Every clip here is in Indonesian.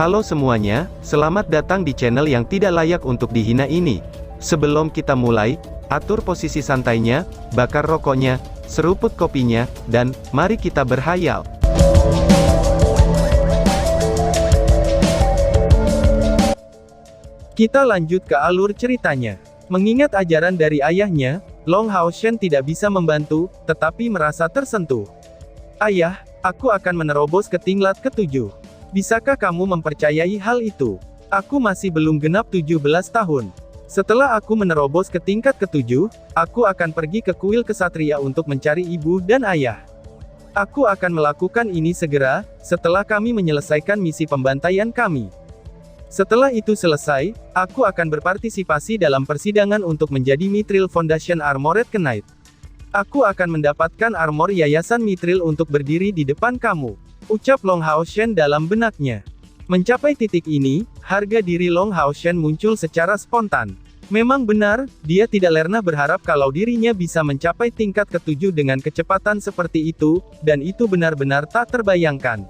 Halo semuanya, selamat datang di channel yang tidak layak untuk dihina ini. Sebelum kita mulai, atur posisi santainya, bakar rokoknya, seruput kopinya, dan mari kita berhayal. Kita lanjut ke alur ceritanya. Mengingat ajaran dari ayahnya, Long Hao Shen tidak bisa membantu, tetapi merasa tersentuh. Ayah, aku akan menerobos ke tingkat ke-7. Bisakah kamu mempercayai hal itu? Aku masih belum genap 17 tahun. Setelah aku menerobos ke tingkat ke-7, aku akan pergi ke kuil kesatria untuk mencari ibu dan ayah. Aku akan melakukan ini segera, setelah kami menyelesaikan misi pembantaian kami. Setelah itu selesai, aku akan berpartisipasi dalam persidangan untuk menjadi Mithril Foundation Armored Knight. Aku akan mendapatkan armor Yayasan Mithril untuk berdiri di depan kamu, ucap Long Hao Shen dalam benaknya. Mencapai titik ini, harga diri Long Hao Shen muncul secara spontan. Memang benar, dia tidak lernah berharap kalau dirinya bisa mencapai tingkat ke-7 dengan kecepatan seperti itu, dan itu benar-benar tak terbayangkan.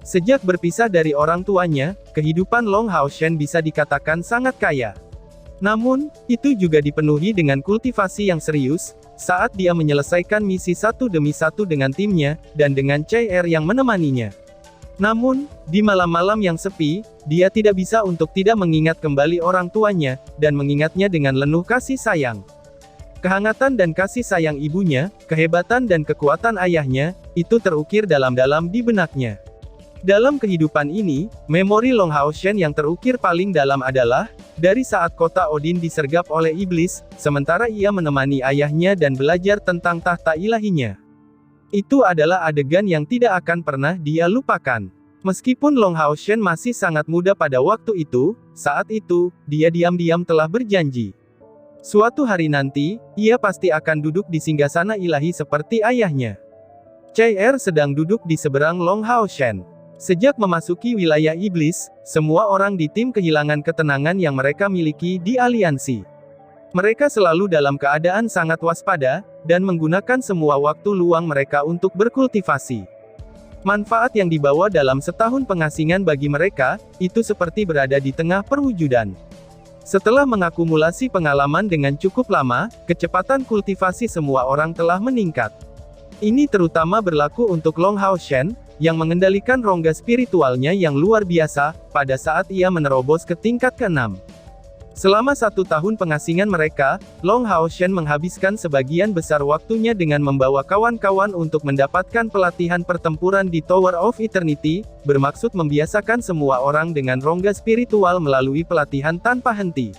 Sejak berpisah dari orang tuanya, kehidupan Long Hao Shen bisa dikatakan sangat kaya. Namun, itu juga dipenuhi dengan kultivasi yang serius, saat dia menyelesaikan misi satu demi satu dengan timnya, dan dengan CR yang menemaninya. Namun, di malam-malam yang sepi, dia tidak bisa untuk tidak mengingat kembali orang tuanya, dan mengingatnya dengan lenuh kasih sayang. Kehangatan dan kasih sayang ibunya, kehebatan dan kekuatan ayahnya, itu terukir dalam-dalam di benaknya. Dalam kehidupan ini, memori Long Hao Shen yang terukir paling dalam adalah, dari saat kota Odin disergap oleh iblis, sementara ia menemani ayahnya dan belajar tentang tahta ilahinya. Itu adalah adegan yang tidak akan pernah dia lupakan. Meskipun Long Hao Shen masih sangat muda pada waktu itu, saat itu, dia diam-diam telah berjanji. Suatu hari nanti, ia pasti akan duduk di singgasana ilahi seperti ayahnya. CR sedang duduk di seberang Long Hao Shen. Sejak memasuki wilayah iblis, semua orang di tim kehilangan ketenangan yang mereka miliki di aliansi. Mereka selalu dalam keadaan sangat waspada, dan menggunakan semua waktu luang mereka untuk berkultivasi. Manfaat yang dibawa dalam setahun pengasingan bagi mereka, itu seperti berada di tengah perwujudan. Setelah mengakumulasi pengalaman dengan cukup lama, kecepatan kultivasi semua orang telah meningkat. Ini terutama berlaku untuk Long Hao Shen, yang mengendalikan rongga spiritualnya yang luar biasa, pada saat ia menerobos ke tingkat ke-6. Selama 1 tahun pengasingan mereka, Long Hao Shen menghabiskan sebagian besar waktunya dengan membawa kawan-kawan untuk mendapatkan pelatihan pertempuran di Tower of Eternity, bermaksud membiasakan semua orang dengan rongga spiritual melalui pelatihan tanpa henti.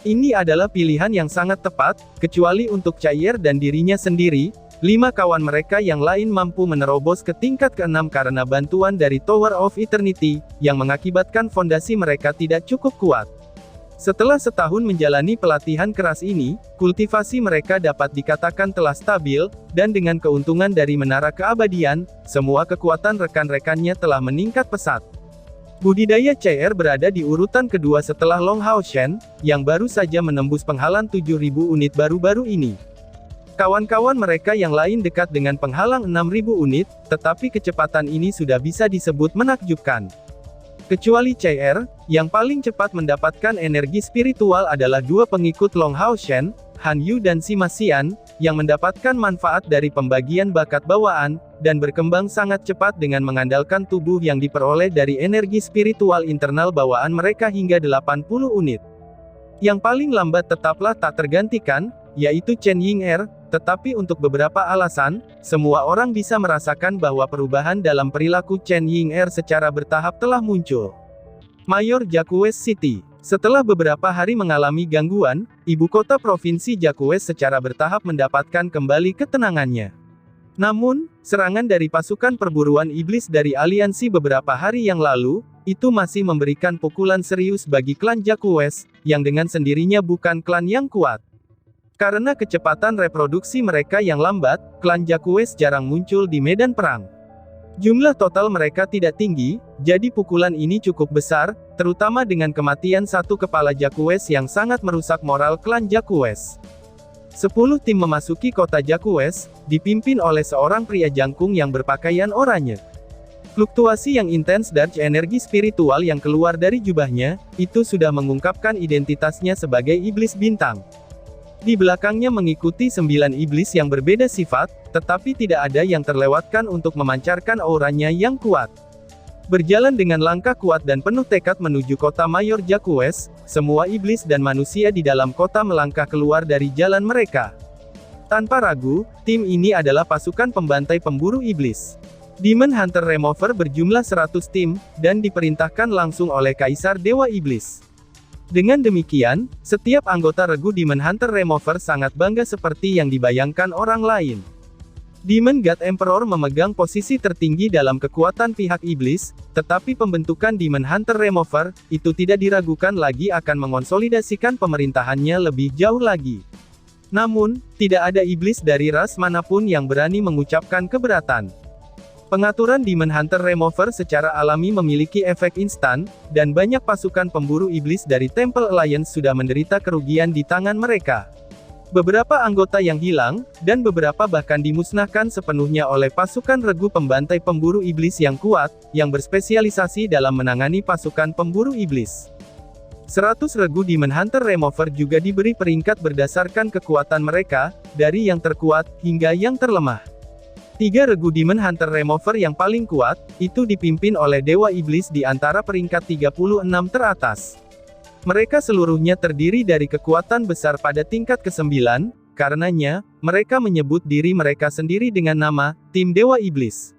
Ini adalah pilihan yang sangat tepat, kecuali untuk Cair dan dirinya sendiri. 5 kawan mereka yang lain mampu menerobos ke tingkat ke-6 karena bantuan dari Tower of Eternity, yang mengakibatkan fondasi mereka tidak cukup kuat. Setelah setahun menjalani pelatihan keras ini, kultivasi mereka dapat dikatakan telah stabil, dan dengan keuntungan dari menara keabadian, semua kekuatan rekan-rekannya telah meningkat pesat. Budidaya CR berada di urutan kedua setelah Long Hao Shen, yang baru saja menembus penghalang 7.000 unit baru-baru ini. Kawan-kawan mereka yang lain dekat dengan penghalang 6.000 unit, tetapi kecepatan ini sudah bisa disebut menakjubkan. Kecuali CR, yang paling cepat mendapatkan energi spiritual adalah 2 pengikut Long Hao Shen, Han Yu dan Sima Xian, yang mendapatkan manfaat dari pembagian bakat bawaan, dan berkembang sangat cepat dengan mengandalkan tubuh yang diperoleh dari energi spiritual internal bawaan mereka hingga 80 unit. Yang paling lambat tetaplah tak tergantikan, yaitu Chen Ying'er, tetapi untuk beberapa alasan, semua orang bisa merasakan bahwa perubahan dalam perilaku Chen Ying'er secara bertahap telah muncul. Mayor Jakues City. Setelah beberapa hari mengalami gangguan, ibu kota provinsi Jakues secara bertahap mendapatkan kembali ketenangannya. Namun, serangan dari pasukan perburuan iblis dari aliansi beberapa hari yang lalu, itu masih memberikan pukulan serius bagi klan Jakues, yang dengan sendirinya bukan klan yang kuat. Karena kecepatan reproduksi mereka yang lambat, klan Jakues jarang muncul di medan perang. Jumlah total mereka tidak tinggi, jadi pukulan ini cukup besar, terutama dengan kematian satu kepala Jakues yang sangat merusak moral klan Jakues. 10 tim memasuki kota Jakues, dipimpin oleh seorang pria jangkung yang berpakaian oranye. Fluktuasi yang intens dark energi spiritual yang keluar dari jubahnya, itu sudah mengungkapkan identitasnya sebagai iblis bintang. Di belakangnya mengikuti 9 iblis yang berbeda sifat, tetapi tidak ada yang terlewatkan untuk memancarkan auranya yang kuat. Berjalan dengan langkah kuat dan penuh tekad menuju kota Mayor Jaquez, semua iblis dan manusia di dalam kota melangkah keluar dari jalan mereka. Tanpa ragu, tim ini adalah pasukan pembantai pemburu iblis. Demon Hunter Remover berjumlah 100 tim, dan diperintahkan langsung oleh Kaisar Dewa Iblis. Dengan demikian, setiap anggota regu Demon Hunter Remover sangat bangga seperti yang dibayangkan orang lain. Demon God Emperor memegang posisi tertinggi dalam kekuatan pihak iblis, tetapi pembentukan Demon Hunter Remover, itu tidak diragukan lagi akan mengonsolidasikan pemerintahannya lebih jauh lagi. Namun, tidak ada iblis dari ras manapun yang berani mengucapkan keberatan. Pengaturan Demon Hunter Remover secara alami memiliki efek instan, dan banyak pasukan pemburu iblis dari Temple Alliance sudah menderita kerugian di tangan mereka. Beberapa anggota yang hilang, dan beberapa bahkan dimusnahkan sepenuhnya oleh pasukan regu pembantai pemburu iblis yang kuat, yang berspesialisasi dalam menangani pasukan pemburu iblis. 100 regu Demon Hunter Remover juga diberi peringkat berdasarkan kekuatan mereka, dari yang terkuat, hingga yang terlemah. 3 regu Demon Hunter Remover yang paling kuat, itu dipimpin oleh Dewa Iblis di antara peringkat 36 teratas. Mereka seluruhnya terdiri dari kekuatan besar pada tingkat ke-9, karenanya, mereka menyebut diri mereka sendiri dengan nama, Tim Dewa Iblis.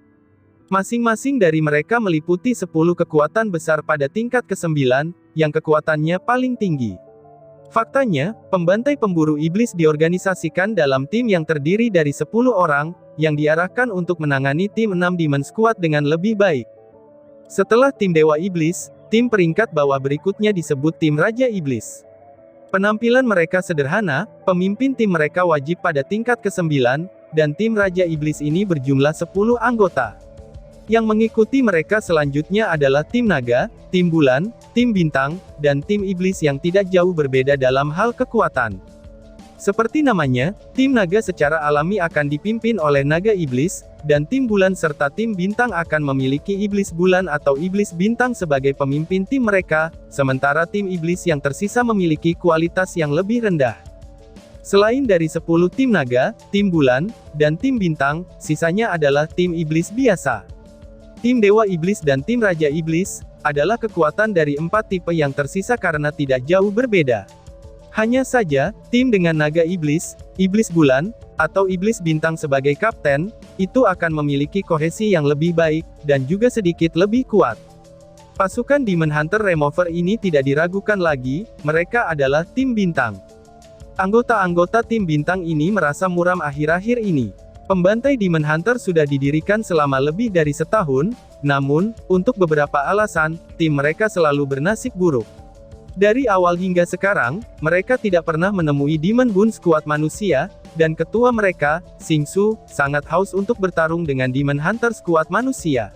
Masing-masing dari mereka meliputi 10 kekuatan besar pada tingkat ke-9, yang kekuatannya paling tinggi. Faktanya, pembantai pemburu iblis diorganisasikan dalam tim yang terdiri dari 10 orang, yang diarahkan untuk menangani tim 6 Demon Squad dengan lebih baik. Setelah tim Dewa Iblis, tim peringkat bawah berikutnya disebut tim Raja Iblis. Penampilan mereka sederhana, pemimpin tim mereka wajib pada tingkat ke-9, dan tim Raja Iblis ini berjumlah 10 anggota. Yang mengikuti mereka selanjutnya adalah tim Naga, tim Bulan, tim Bintang, dan tim Iblis yang tidak jauh berbeda dalam hal kekuatan. Seperti namanya, tim Naga secara alami akan dipimpin oleh Naga Iblis, dan tim Bulan serta tim Bintang akan memiliki Iblis Bulan atau Iblis Bintang sebagai pemimpin tim mereka, sementara tim Iblis yang tersisa memiliki kualitas yang lebih rendah. Selain dari 10 tim Naga, tim Bulan, dan tim Bintang, sisanya adalah tim Iblis biasa. Tim Dewa Iblis dan tim Raja Iblis, adalah kekuatan dari 4 tipe yang tersisa karena tidak jauh berbeda. Hanya saja, tim dengan Naga Iblis, Iblis Bulan, atau Iblis Bintang sebagai kapten, itu akan memiliki kohesi yang lebih baik, dan juga sedikit lebih kuat. Pasukan Demon Hunter Remover ini tidak diragukan lagi, mereka adalah tim Bintang. Anggota-anggota tim Bintang ini merasa muram akhir-akhir ini. Pembantai Demon Hunter sudah didirikan selama lebih dari setahun, namun, untuk beberapa alasan, tim mereka selalu bernasib buruk. Dari awal hingga sekarang, mereka tidak pernah menemui Demon Bone Squad manusia, dan ketua mereka, Xing Su, sangat haus untuk bertarung dengan Demon Hunter Squad manusia.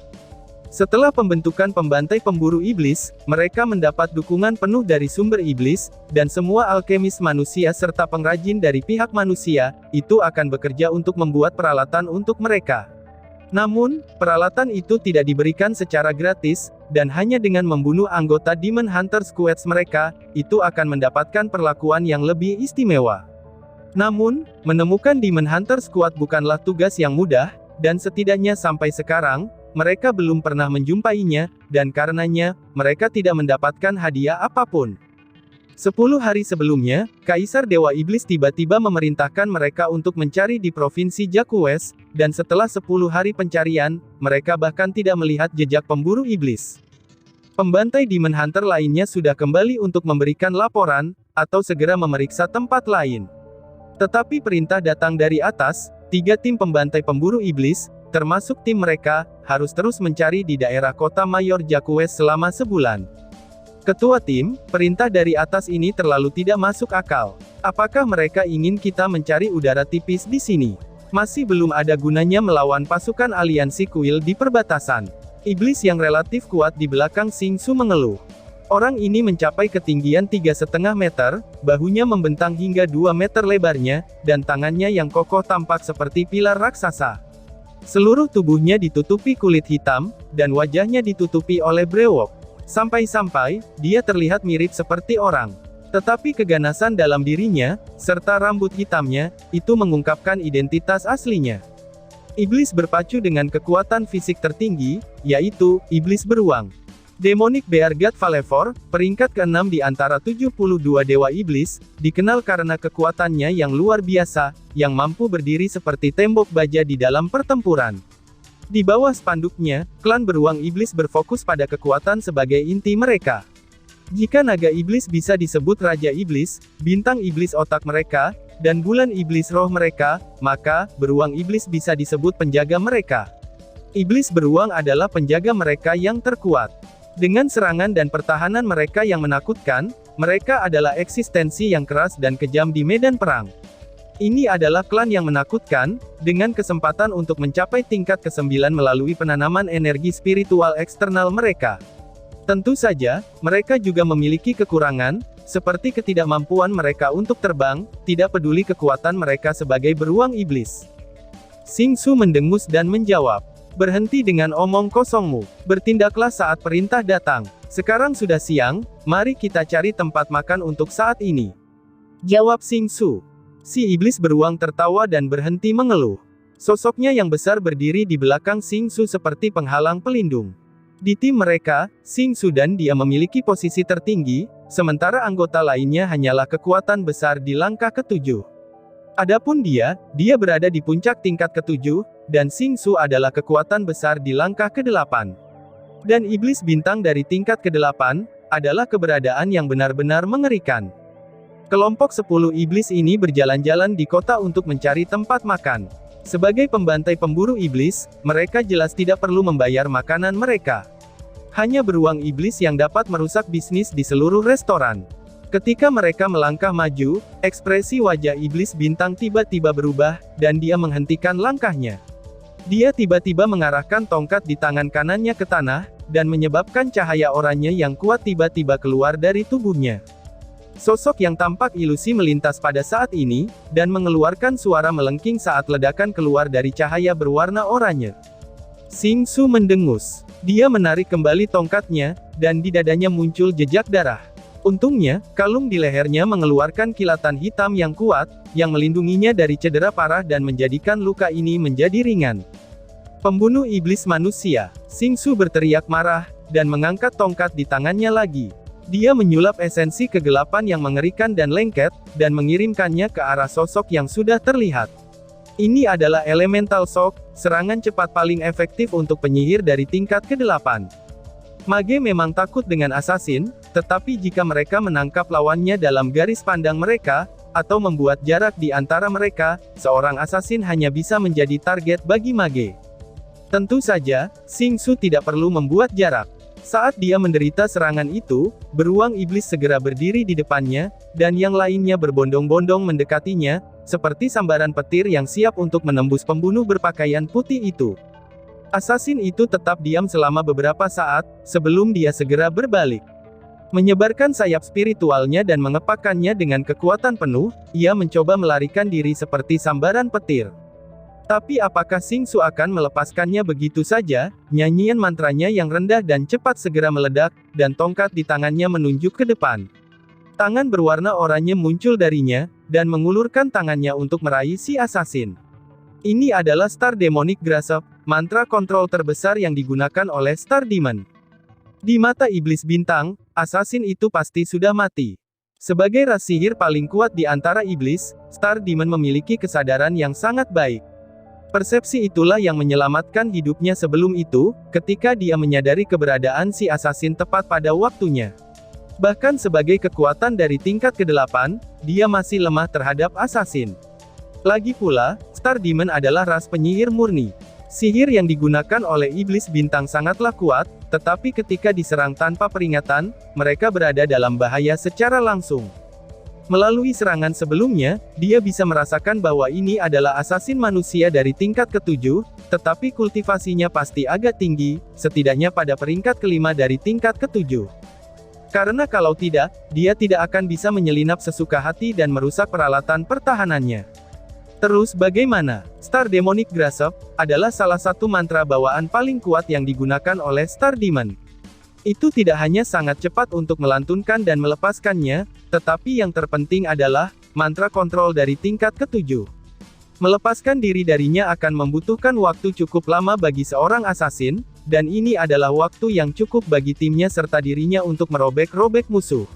Setelah pembentukan pembantai pemburu iblis, mereka mendapat dukungan penuh dari sumber iblis, dan semua alkemis manusia serta pengrajin dari pihak manusia, itu akan bekerja untuk membuat peralatan untuk mereka. Namun, peralatan itu tidak diberikan secara gratis, dan hanya dengan membunuh anggota Demon Hunter Squads mereka, itu akan mendapatkan perlakuan yang lebih istimewa. Namun, menemukan Demon Hunter Squad bukanlah tugas yang mudah, dan setidaknya sampai sekarang, mereka belum pernah menjumpainya, dan karenanya, mereka tidak mendapatkan hadiah apapun. 10 hari sebelumnya, Kaisar Dewa Iblis tiba-tiba memerintahkan mereka untuk mencari di Provinsi Jaquez, dan setelah 10 hari pencarian, mereka bahkan tidak melihat jejak pemburu iblis. Pembantai Demon Hunter lainnya sudah kembali untuk memberikan laporan, atau segera memeriksa tempat lain. Tetapi perintah datang dari atas, 3 tim pembantai pemburu iblis, termasuk tim mereka, harus terus mencari di daerah kota Mayor Jaquez selama sebulan. Ketua tim, perintah dari atas ini terlalu tidak masuk akal. Apakah mereka ingin kita mencari udara tipis di sini? Masih belum ada gunanya melawan pasukan aliansi kuil di perbatasan. Iblis yang relatif kuat di belakang Xing Su mengeluh. Orang ini mencapai ketinggian 3,5 meter, bahunya membentang hingga 2 meter lebarnya, dan tangannya yang kokoh tampak seperti pilar raksasa. Seluruh tubuhnya ditutupi kulit hitam, dan wajahnya ditutupi oleh brewok. Sampai-sampai, dia terlihat mirip seperti orang. Tetapi keganasan dalam dirinya, serta rambut hitamnya, itu mengungkapkan identitas aslinya. Iblis berpacu dengan kekuatan fisik tertinggi, yaitu, iblis beruang. Demonic Bear God Valevor, peringkat ke-6 di antara 72 dewa iblis, dikenal karena kekuatannya yang luar biasa, yang mampu berdiri seperti tembok baja di dalam pertempuran. Di bawah spanduknya, klan beruang iblis berfokus pada kekuatan sebagai inti mereka. Jika naga iblis bisa disebut raja iblis, bintang iblis otak mereka, dan bulan iblis roh mereka, maka, beruang iblis bisa disebut penjaga mereka. Iblis beruang adalah penjaga mereka yang terkuat. Dengan serangan dan pertahanan mereka yang menakutkan, mereka adalah eksistensi yang keras dan kejam di medan perang. Ini adalah klan yang menakutkan, dengan kesempatan untuk mencapai tingkat ke-9 melalui penanaman energi spiritual eksternal mereka. Tentu saja, mereka juga memiliki kekurangan, seperti ketidakmampuan mereka untuk terbang, tidak peduli kekuatan mereka sebagai beruang iblis. Xing Su mendengus dan menjawab, "Berhenti dengan omong kosongmu. Bertindaklah saat perintah datang. Sekarang sudah siang, mari kita cari tempat makan untuk saat ini," jawab Xing Su. Si iblis beruang tertawa dan berhenti mengeluh. Sosoknya yang besar berdiri di belakang Xing Su seperti penghalang pelindung. Di tim mereka, Xing Su dan dia memiliki posisi tertinggi, sementara anggota lainnya hanyalah kekuatan besar di langkah ke-7. Adapun dia berada di puncak tingkat ke-7, dan Xing Su adalah kekuatan besar di langkah ke-8. Dan iblis bintang dari tingkat ke-8, adalah keberadaan yang benar-benar mengerikan. Kelompok 10 iblis ini berjalan-jalan di kota untuk mencari tempat makan. Sebagai pembantai pemburu iblis, mereka jelas tidak perlu membayar makanan mereka. Hanya beruang iblis yang dapat merusak bisnis di seluruh restoran. Ketika mereka melangkah maju, ekspresi wajah iblis bintang tiba-tiba berubah, dan dia menghentikan langkahnya. Dia tiba-tiba mengarahkan tongkat di tangan kanannya ke tanah, dan menyebabkan cahaya oranye yang kuat tiba-tiba keluar dari tubuhnya. Sosok yang tampak ilusi melintas pada saat ini, dan mengeluarkan suara melengking saat ledakan keluar dari cahaya berwarna oranye. Xing Su mendengus. Dia menarik kembali tongkatnya, dan di dadanya muncul jejak darah. Untungnya, kalung di lehernya mengeluarkan kilatan hitam yang kuat, yang melindunginya dari cedera parah dan menjadikan luka ini menjadi ringan. Pembunuh iblis manusia. Xing Su berteriak marah, dan mengangkat tongkat di tangannya lagi. Dia menyulap esensi kegelapan yang mengerikan dan lengket, dan mengirimkannya ke arah sosok yang sudah terlihat. Ini adalah elemental shock, serangan cepat paling efektif untuk penyihir dari tingkat ke-8. Mage memang takut dengan assassin, tetapi jika mereka menangkap lawannya dalam garis pandang mereka, atau membuat jarak di antara mereka, seorang assassin hanya bisa menjadi target bagi mage. Tentu saja, Xing Su tidak perlu membuat jarak. Saat dia menderita serangan itu, beruang iblis segera berdiri di depannya, dan yang lainnya berbondong-bondong mendekatinya, seperti sambaran petir yang siap untuk menembus pembunuh berpakaian putih itu. Assassin itu tetap diam selama beberapa saat, sebelum dia segera berbalik. Menyebarkan sayap spiritualnya dan mengepakkannya dengan kekuatan penuh, ia mencoba melarikan diri seperti sambaran petir. Tapi apakah Xing Su akan melepaskannya begitu saja? Nyanyian mantranya yang rendah dan cepat segera meledak, dan tongkat di tangannya menunjuk ke depan. Tangan berwarna oranye muncul darinya, dan mengulurkan tangannya untuk meraih si assassin. Ini adalah Star Demonic Grasp, mantra kontrol terbesar yang digunakan oleh Star Demon. Di mata iblis bintang, assassin itu pasti sudah mati. Sebagai ras sihir paling kuat di antara iblis, Star Demon memiliki kesadaran yang sangat baik. Persepsi itulah yang menyelamatkan hidupnya sebelum itu, ketika dia menyadari keberadaan si assassin tepat pada waktunya. Bahkan sebagai kekuatan dari tingkat ke-8, dia masih lemah terhadap assassin. Lagi pula, Star Demon adalah ras penyihir murni. Sihir yang digunakan oleh iblis bintang sangatlah kuat, tetapi ketika diserang tanpa peringatan, mereka berada dalam bahaya secara langsung. Melalui serangan sebelumnya, dia bisa merasakan bahwa ini adalah assassin manusia dari tingkat ke-7, tetapi kultivasinya pasti agak tinggi, setidaknya pada peringkat ke-5 dari tingkat ke-7. Karena kalau tidak, dia tidak akan bisa menyelinap sesuka hati dan merusak peralatan pertahanannya. Terus bagaimana? Star Demonic Grasp adalah salah satu mantra bawaan paling kuat yang digunakan oleh Star Demon. Itu tidak hanya sangat cepat untuk melantunkan dan melepaskannya, tetapi yang terpenting adalah mantra kontrol dari tingkat ketujuh. Melepaskan diri darinya akan membutuhkan waktu cukup lama bagi seorang assassin, dan ini adalah waktu yang cukup bagi timnya serta dirinya untuk merobek-robek musuh.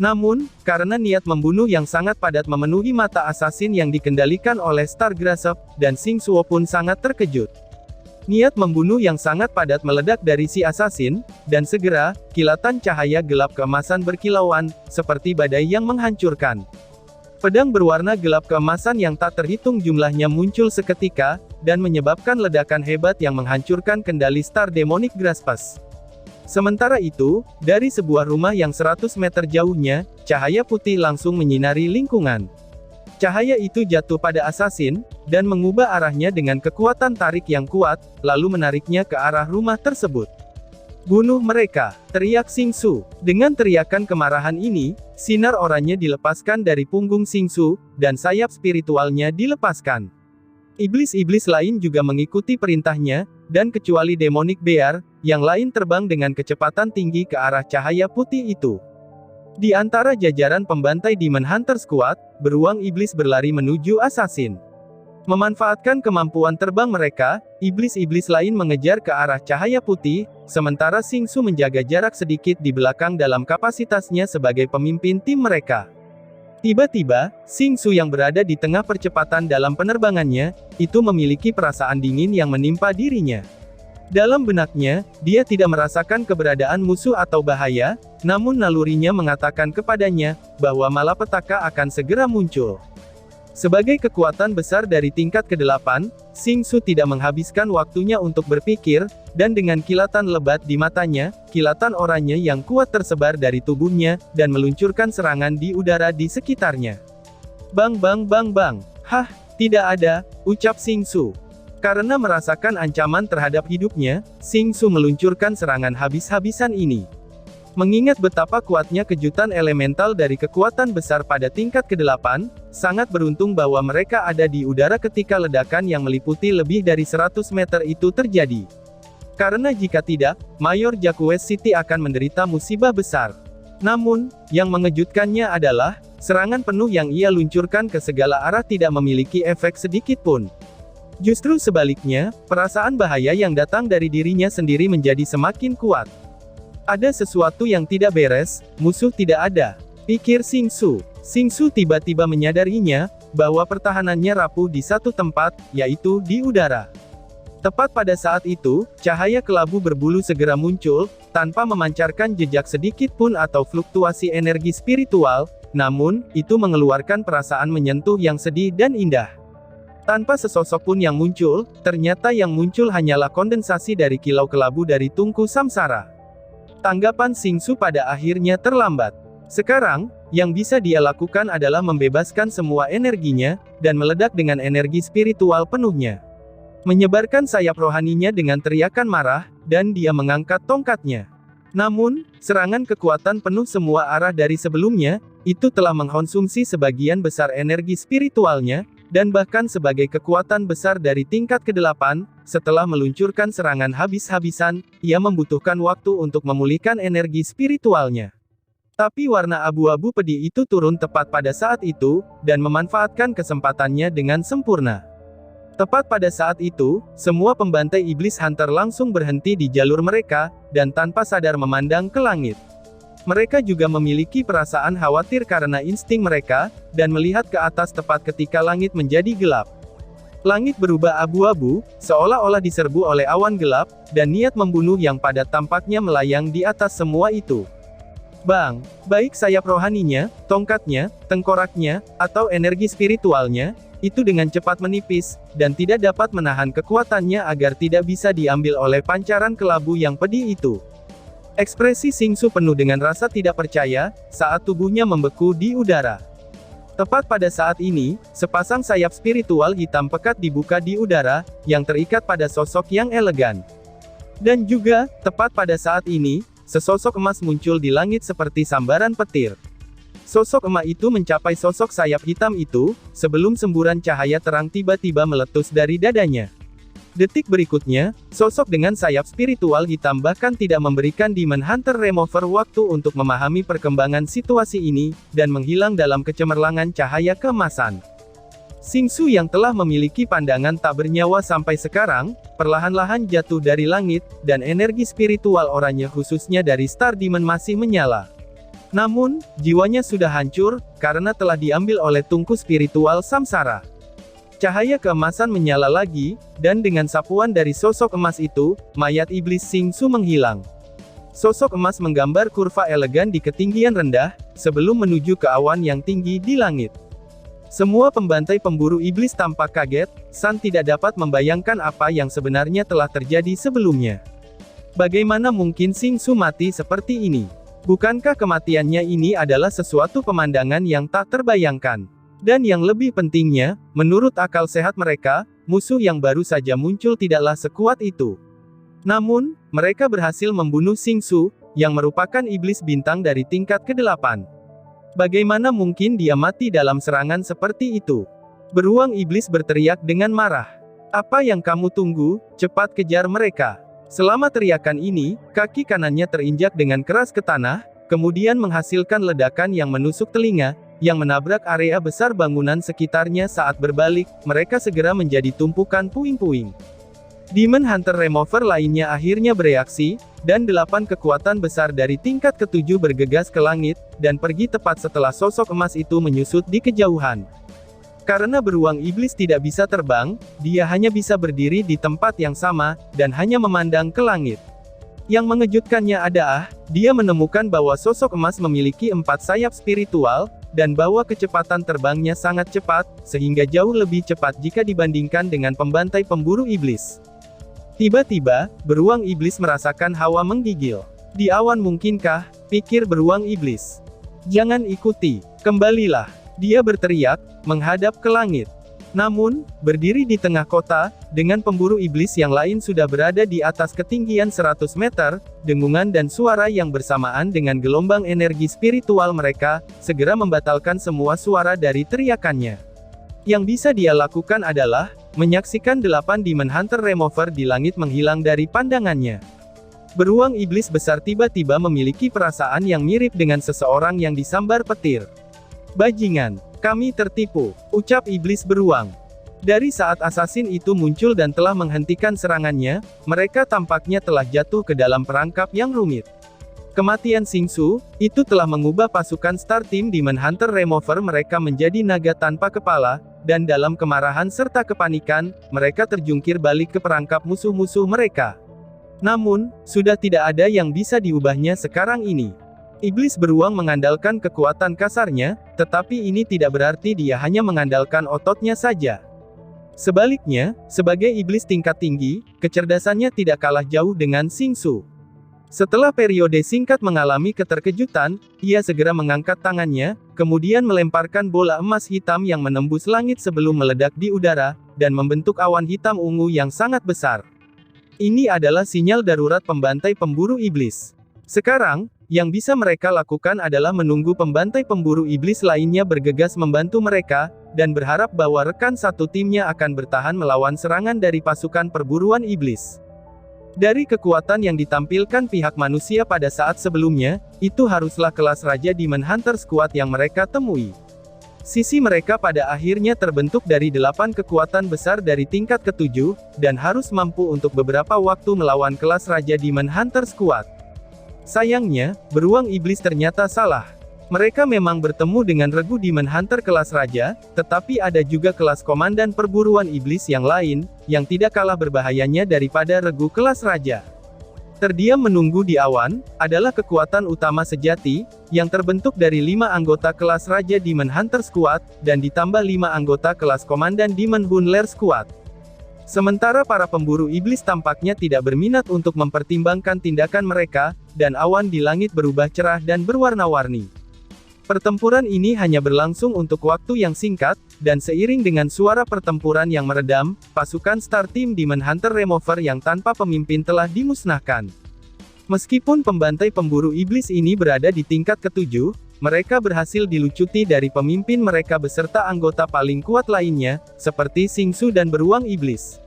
Namun, karena niat membunuh yang sangat padat memenuhi mata assassin yang dikendalikan oleh Star Grasp, dan Xing Suo pun sangat terkejut. Niat membunuh yang sangat padat meledak dari si assassin, dan segera, kilatan cahaya gelap keemasan berkilauan, seperti badai yang menghancurkan. Pedang berwarna gelap keemasan yang tak terhitung jumlahnya muncul seketika, dan menyebabkan ledakan hebat yang menghancurkan kendali Star Demonic Grasp. Sementara itu, dari sebuah rumah yang 100 meter jauhnya, cahaya putih langsung menyinari lingkungan. Cahaya itu jatuh pada assassin, dan mengubah arahnya dengan kekuatan tarik yang kuat, lalu menariknya ke arah rumah tersebut. "Bunuh mereka!" teriak Xing Su. Dengan teriakan kemarahan ini, sinar oranye dilepaskan dari punggung Xing Su, dan sayap spiritualnya dilepaskan. Iblis-iblis lain juga mengikuti perintahnya, dan kecuali Demonic Bear, yang lain terbang dengan kecepatan tinggi ke arah cahaya putih itu. Di antara jajaran pembantai Demon Hunter Squad, beruang iblis berlari menuju assassin. Memanfaatkan kemampuan terbang mereka, iblis-iblis lain mengejar ke arah cahaya putih, sementara Xing Su menjaga jarak sedikit di belakang dalam kapasitasnya sebagai pemimpin tim mereka. Tiba-tiba, Xing Su yang berada di tengah percepatan dalam penerbangannya, itu memiliki perasaan dingin yang menimpa dirinya. Dalam benaknya, dia tidak merasakan keberadaan musuh atau bahaya, namun nalurinya mengatakan kepadanya, bahwa malapetaka akan segera muncul. Sebagai kekuatan besar dari tingkat ke-8, Xing Su tidak menghabiskan waktunya untuk berpikir, dan dengan kilatan lebat di matanya, kilatan oranye yang kuat tersebar dari tubuhnya, dan meluncurkan serangan di udara di sekitarnya. "Bang bang bang bang." "Hah, tidak ada," ucap Xing Su. Karena merasakan ancaman terhadap hidupnya, Xing Su meluncurkan serangan habis-habisan ini. Mengingat betapa kuatnya kejutan elemental dari kekuatan besar pada tingkat ke-8, sangat beruntung bahwa mereka ada di udara ketika ledakan yang meliputi lebih dari 100 meter itu terjadi. Karena jika tidak, Mayor Jacques City akan menderita musibah besar. Namun, yang mengejutkannya adalah, serangan penuh yang ia luncurkan ke segala arah tidak memiliki efek sedikit pun. Justru sebaliknya, perasaan bahaya yang datang dari dirinya sendiri menjadi semakin kuat. Ada sesuatu yang tidak beres, musuh tidak ada, pikir Xing Su. Xing Su tiba-tiba menyadarinya, bahwa pertahanannya rapuh di satu tempat, yaitu di udara. Tepat pada saat itu, cahaya kelabu berbulu segera muncul, tanpa memancarkan jejak sedikit pun atau fluktuasi energi spiritual, namun, itu mengeluarkan perasaan menyentuh yang sedih dan indah. Tanpa sesosok pun yang muncul, ternyata yang muncul hanyalah kondensasi dari kilau kelabu dari tungku samsara. Tanggapan Xing Su pada akhirnya terlambat. Sekarang, yang bisa dia lakukan adalah membebaskan semua energinya, dan meledak dengan energi spiritual penuhnya. Menyebarkan sayap rohaninya dengan teriakan marah, dan dia mengangkat tongkatnya. Namun, serangan kekuatan penuh semua arah dari sebelumnya, itu telah mengkonsumsi sebagian besar energi spiritualnya, dan bahkan sebagai kekuatan besar dari tingkat ke-8, setelah meluncurkan serangan habis-habisan, ia membutuhkan waktu untuk memulihkan energi spiritualnya. Tapi warna abu-abu pedih itu turun tepat pada saat itu, dan memanfaatkan kesempatannya dengan sempurna. Tepat pada saat itu, semua pembantai iblis hunter langsung berhenti di jalur mereka, dan tanpa sadar memandang ke langit. Mereka juga memiliki perasaan khawatir karena insting mereka, dan melihat ke atas tepat ketika langit menjadi gelap. Langit berubah abu-abu, seolah-olah diserbu oleh awan gelap, dan niat membunuh yang padat tampaknya melayang di atas semua itu. Bang, baik sayap rohaninya, tongkatnya, tengkoraknya, atau energi spiritualnya, itu dengan cepat menipis, dan tidak dapat menahan kekuatannya agar tidak bisa diambil oleh pancaran kelabu yang pedih itu. Ekspresi Xing Su penuh dengan rasa tidak percaya, saat tubuhnya membeku di udara. Tepat pada saat ini, sepasang sayap spiritual hitam pekat dibuka di udara, yang terikat pada sosok yang elegan. Dan juga, tepat pada saat ini, sesosok emas muncul di langit seperti sambaran petir. Sosok emak itu mencapai sosok sayap hitam itu, sebelum semburan cahaya terang tiba-tiba meletus dari dadanya. Detik berikutnya, sosok dengan sayap spiritual hitam bahkan tidak memberikan Demon Hunter Remover waktu untuk memahami perkembangan situasi ini, dan menghilang dalam kecemerlangan cahaya keemasan. Xingsu yang telah memiliki pandangan tak bernyawa sampai sekarang, perlahan-lahan jatuh dari langit, dan energi spiritual oranye khususnya dari Star Demon masih menyala. Namun, jiwanya sudah hancur, karena telah diambil oleh tungku spiritual samsara. Cahaya keemasan menyala lagi, dan dengan sapuan dari sosok emas itu, mayat iblis Xingsu menghilang. Sosok emas menggambar kurva elegan di ketinggian rendah, sebelum menuju ke awan yang tinggi di langit. Semua pembantai pemburu iblis tampak kaget, San tidak dapat membayangkan apa yang sebenarnya telah terjadi sebelumnya. Bagaimana mungkin Xingsu mati seperti ini? Bukankah kematiannya ini adalah sesuatu pemandangan yang tak terbayangkan? Dan yang lebih pentingnya, menurut akal sehat mereka, musuh yang baru saja muncul tidaklah sekuat itu. Namun, mereka berhasil membunuh Xingsu, yang merupakan iblis bintang dari tingkat ke-8. Bagaimana mungkin dia mati dalam serangan seperti itu? Beruang iblis berteriak dengan marah. Apa yang kamu tunggu? Cepat kejar mereka. Selama teriakan ini, kaki kanannya terinjak dengan keras ke tanah, kemudian menghasilkan ledakan yang menusuk telinga, yang menabrak area besar bangunan sekitarnya saat berbalik, mereka segera menjadi tumpukan puing-puing. Demon Hunter Remover lainnya akhirnya bereaksi, dan 8 kekuatan besar dari tingkat ke-7 bergegas ke langit, dan pergi tepat setelah sosok emas itu menyusut di kejauhan. Karena beruang iblis tidak bisa terbang, dia hanya bisa berdiri di tempat yang sama, dan hanya memandang ke langit. Yang mengejutkannya adalah, dia menemukan bahwa sosok emas memiliki 4 sayap spiritual, dan bahwa kecepatan terbangnya sangat cepat, sehingga jauh lebih cepat jika dibandingkan dengan pembantai pemburu iblis. Tiba-tiba, beruang iblis merasakan hawa menggigil. Di awan mungkinkah? Pikir beruang iblis. Jangan ikuti, kembalilah. Dia berteriak, menghadap ke langit. Namun, berdiri di tengah kota, dengan pemburu iblis yang lain sudah berada di atas ketinggian 100 meter, dengungan dan suara yang bersamaan dengan gelombang energi spiritual mereka, segera membatalkan semua suara dari teriakannya. Yang bisa dia lakukan adalah, menyaksikan 8 Demon Hunter Remover di langit menghilang dari pandangannya. Beruang iblis besar tiba-tiba memiliki perasaan yang mirip dengan seseorang yang disambar petir. Bajingan, kami tertipu, ucap iblis beruang. Dari saat asasin itu muncul dan telah menghentikan serangannya, mereka tampaknya telah jatuh ke dalam perangkap yang rumit. Kematian Xingsu, itu telah mengubah pasukan Star Team Demon Hunter Remover mereka menjadi naga tanpa kepala, dan dalam kemarahan serta kepanikan, mereka terjungkir balik ke perangkap musuh-musuh mereka. Namun, sudah tidak ada yang bisa diubahnya sekarang ini. Iblis beruang mengandalkan kekuatan kasarnya, tetapi ini tidak berarti dia hanya mengandalkan ototnya saja. Sebaliknya, sebagai iblis tingkat tinggi, kecerdasannya tidak kalah jauh dengan Xingsu. Setelah periode singkat mengalami keterkejutan, ia segera mengangkat tangannya, kemudian melemparkan bola emas hitam yang menembus langit sebelum meledak di udara, dan membentuk awan hitam ungu yang sangat besar. Ini adalah sinyal darurat pembantai pemburu iblis. Sekarang, yang bisa mereka lakukan adalah menunggu pembantai pemburu iblis lainnya bergegas membantu mereka, dan berharap bahwa rekan satu timnya akan bertahan melawan serangan dari pasukan perburuan iblis. Dari kekuatan yang ditampilkan pihak manusia pada saat sebelumnya, itu haruslah kelas Raja Demon Hunter Squad yang mereka temui. Sisi mereka pada akhirnya terbentuk dari 8 kekuatan besar dari tingkat ke-7, dan harus mampu untuk beberapa waktu melawan kelas Raja Demon Hunter Squad. Sayangnya, beruang iblis ternyata salah. Mereka memang bertemu dengan regu Demon Hunter kelas Raja, tetapi ada juga kelas Komandan Perburuan Iblis yang lain, yang tidak kalah berbahayanya daripada regu kelas Raja. Terdiam menunggu di awan, adalah kekuatan utama sejati, yang terbentuk dari 5 anggota kelas Raja Demon Hunter Squad, dan ditambah 5 anggota kelas Komandan Demon Hunter Squad. Sementara para pemburu iblis tampaknya tidak berminat untuk mempertimbangkan tindakan mereka, dan awan di langit berubah cerah dan berwarna-warni. Pertempuran ini hanya berlangsung untuk waktu yang singkat, dan seiring dengan suara pertempuran yang meredam, pasukan Star Team Demon Hunter Remover yang tanpa pemimpin telah dimusnahkan. Meskipun pembantai pemburu iblis ini berada di tingkat ke-7, mereka berhasil dilucuti dari pemimpin mereka beserta anggota paling kuat lainnya, seperti Xingsu dan Beruang Iblis.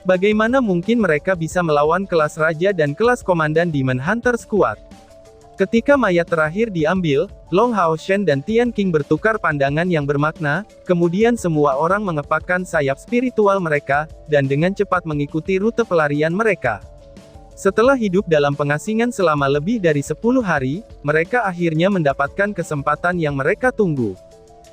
Bagaimana mungkin mereka bisa melawan kelas Raja dan kelas Komandan Demon Hunter Squad? Ketika mayat terakhir diambil, Long Hao Shen dan Tian Qing bertukar pandangan yang bermakna, kemudian semua orang mengepakkan sayap spiritual mereka, dan dengan cepat mengikuti rute pelarian mereka. Setelah hidup dalam pengasingan selama lebih dari 10 hari, mereka akhirnya mendapatkan kesempatan yang mereka tunggu.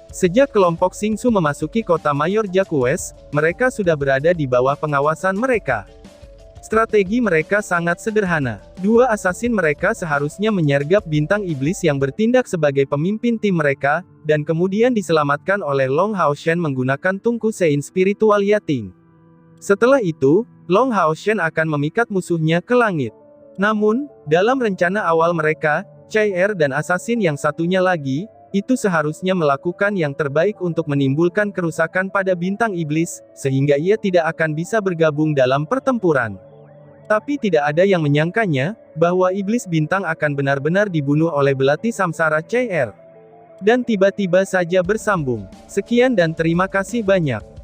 Sejak kelompok Xingsu memasuki kota Mayor Jaquest, mereka sudah berada di bawah pengawasan mereka. Strategi mereka sangat sederhana. Dua asasin mereka seharusnya menyergap bintang iblis yang bertindak sebagai pemimpin tim mereka, dan kemudian diselamatkan oleh Long Hao Shen menggunakan tungku Sein Spiritual Yating. Setelah itu, Long Hao Shen akan memikat musuhnya ke langit. Namun, dalam rencana awal mereka, Chai Er dan asasin yang satunya lagi, itu seharusnya melakukan yang terbaik untuk menimbulkan kerusakan pada bintang iblis, sehingga ia tidak akan bisa bergabung dalam pertempuran. Tapi tidak ada yang menyangkanya, bahwa iblis bintang akan benar-benar dibunuh oleh belati samsara Chai Er. Dan tiba-tiba saja bersambung. Sekian dan terima kasih banyak.